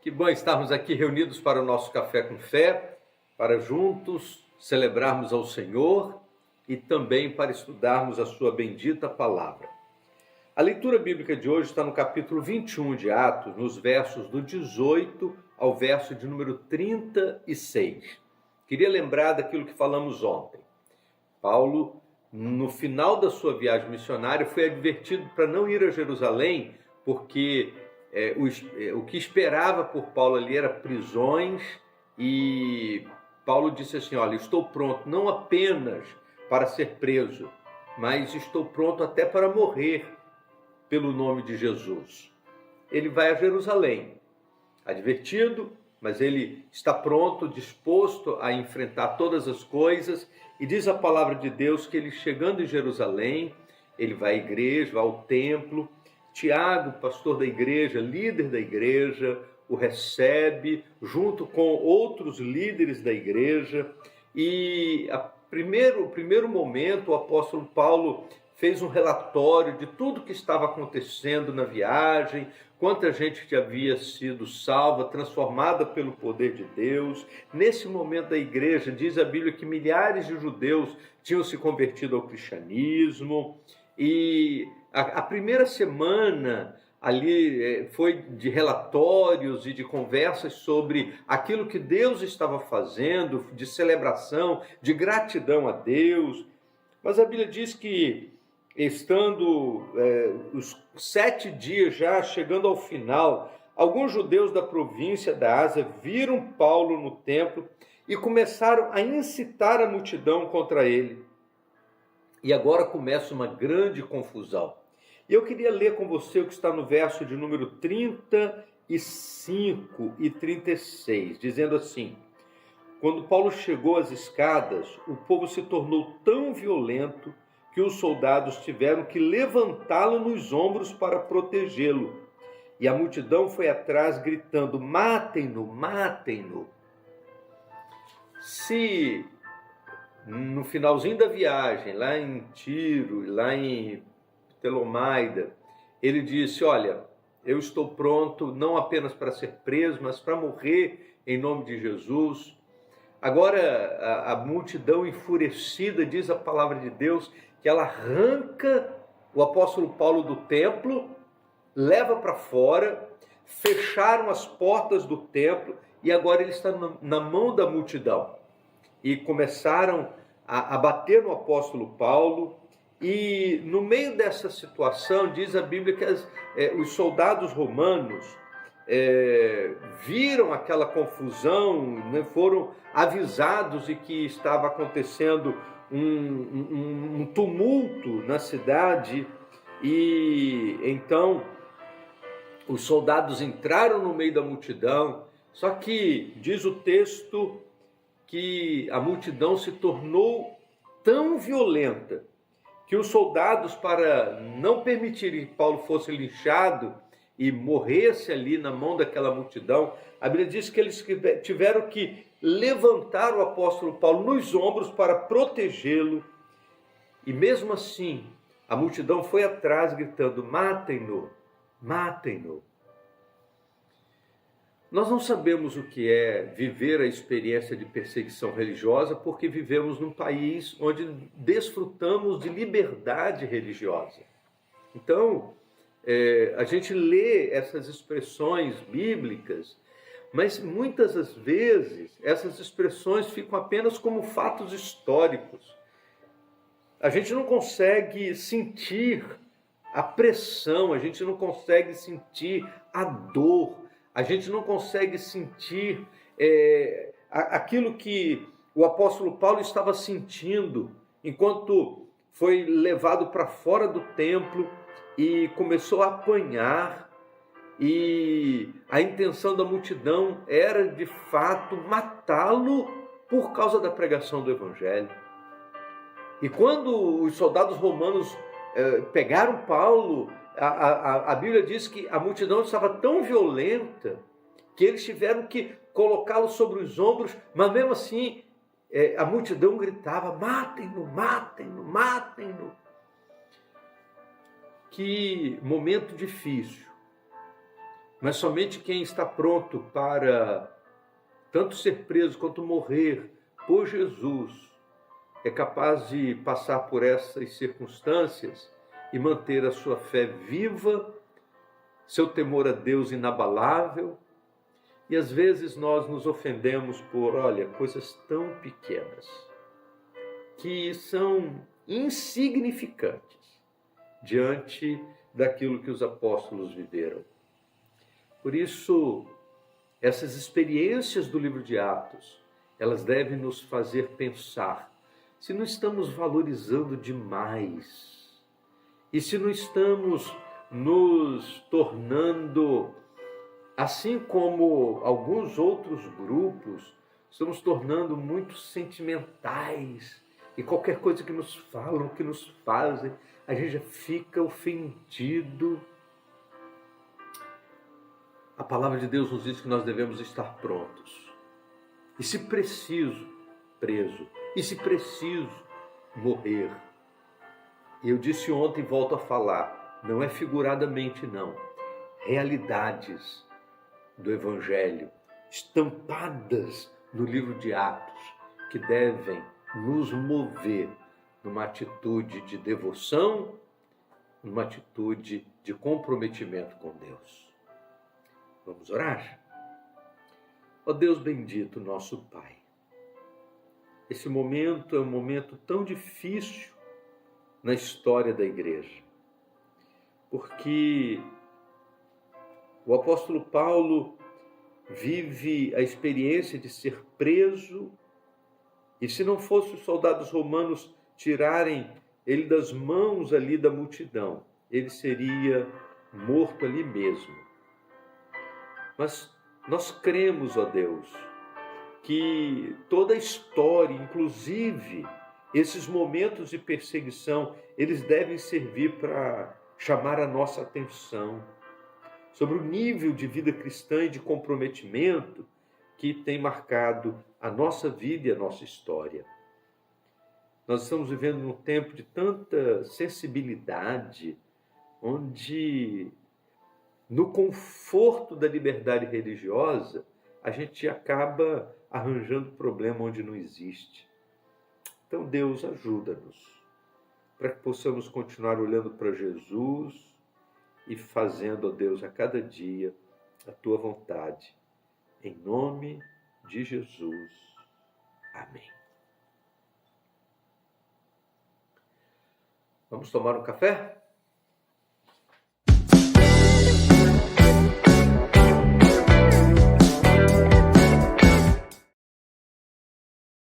Que bom estarmos aqui reunidos para o nosso Café com Fé, para juntos celebrarmos ao Senhor e também para estudarmos a sua bendita palavra. A leitura bíblica de hoje está no capítulo 21 de Atos, nos versos do 18 ao verso de número 36. Queria lembrar daquilo que falamos ontem. Paulo, no final da sua viagem missionária, foi advertido para não ir a Jerusalém, porque o que esperava por Paulo ali era prisões, e Paulo disse assim: olha, estou pronto não apenas para ser preso, mas estou pronto até para morrer pelo nome de Jesus. Ele vai a Jerusalém, advertido, mas ele está pronto, disposto a enfrentar todas as coisas, e diz a palavra de Deus que ele, chegando em Jerusalém, ele vai à igreja, vai ao templo. Tiago, pastor da igreja, líder da igreja, o recebe junto com outros líderes da igreja, e o primeiro momento o apóstolo Paulo fez um relatório de tudo que estava acontecendo na viagem, quanta gente que havia sido salva, transformada pelo poder de Deus. Nesse momento da igreja, diz a Bíblia que milhares de judeus tinham se convertido ao cristianismo, e a primeira semana ali foi de relatórios e de conversas sobre aquilo que Deus estava fazendo, de celebração, de gratidão a Deus. Mas a Bíblia diz que, estando os 7 dias já chegando ao final, alguns judeus da província da Ásia viram Paulo no templo e começaram a incitar a multidão contra ele. E agora começa uma grande confusão. E eu queria ler com você o que está no verso de número 35 e 36, dizendo assim: quando Paulo chegou às escadas, o povo se tornou tão violento que os soldados tiveram que levantá-lo nos ombros para protegê-lo. E a multidão foi atrás gritando: matem-no, matem-no. Se no finalzinho da viagem, lá em Tiro, lá em Ptolomaida, ele disse: olha, eu estou pronto não apenas para ser preso, mas para morrer em nome de Jesus. Agora a multidão enfurecida, diz a palavra de Deus, que ela arranca o apóstolo Paulo do templo, leva para fora, fecharam as portas do templo, e agora ele está na mão da multidão. E começaram a bater no apóstolo Paulo. E no meio dessa situação, diz a Bíblia que os soldados romanos viram aquela confusão, né, foram avisados de que estava acontecendo um tumulto na cidade, e então os soldados entraram no meio da multidão. Só que diz o texto que a multidão se tornou tão violenta que os soldados, para não permitirem que Paulo fosse linchado e morresse ali na mão daquela multidão, a Bíblia diz que eles tiveram que levantar o apóstolo Paulo nos ombros para protegê-lo. E mesmo assim, a multidão foi atrás gritando: matem-no, matem-no. Nós não sabemos o que é viver a experiência de perseguição religiosa, porque vivemos num país onde desfrutamos de liberdade religiosa. Então, a gente lê essas expressões bíblicas, mas muitas das vezes essas expressões ficam apenas como fatos históricos. A gente não consegue sentir a pressão, a gente não consegue sentir a dor, a gente não consegue sentir aquilo que o apóstolo Paulo estava sentindo enquanto foi levado para fora do templo e começou a apanhar, e a intenção da multidão era de fato matá-lo por causa da pregação do evangelho. E quando os soldados romanos pegaram Paulo, a Bíblia diz que a multidão estava tão violenta que eles tiveram que colocá-lo sobre os ombros, mas mesmo assim a multidão gritava: matem-no, matem-no, matem-no. Que momento difícil. Mas somente quem está pronto para tanto ser preso quanto morrer por Jesus é capaz de passar por essas circunstâncias e manter a sua fé viva, seu temor a Deus inabalável. E às vezes nós nos ofendemos por, olha, coisas tão pequenas, que são insignificantes diante daquilo que os apóstolos viveram. Por isso, essas experiências do livro de Atos, elas devem nos fazer pensar se não estamos valorizando demais e se não estamos nos tornando, assim como alguns outros grupos, estamos tornando muito sentimentais e qualquer coisa que nos falam, que nos fazem, a gente já fica ofendido. A palavra de Deus nos diz que nós devemos estar prontos. E se preciso, preso. E se preciso, morrer. E eu disse ontem e volto a falar, não é figuradamente não. Realidades do Evangelho estampadas no livro de Atos que devem nos mover numa atitude de devoção, numa atitude de comprometimento com Deus. Vamos orar? Ó Deus bendito, nosso Pai, esse momento é um momento tão difícil na história da igreja, porque o apóstolo Paulo vive a experiência de ser preso, e se não fosse os soldados romanos tirarem ele das mãos ali da multidão, ele seria morto ali mesmo. Mas nós cremos, ó Deus, que toda a história, inclusive esses momentos de perseguição, eles devem servir para chamar a nossa atenção sobre o nível de vida cristã e de comprometimento que tem marcado a nossa vida e a nossa história. Nós estamos vivendo num tempo de tanta sensibilidade, onde no conforto da liberdade religiosa, a gente acaba arranjando problema onde não existe. Então, Deus, ajuda-nos para que possamos continuar olhando para Jesus e fazendo, ó Deus, a cada dia a Tua vontade. Em nome de Jesus. Amém. Vamos tomar um café?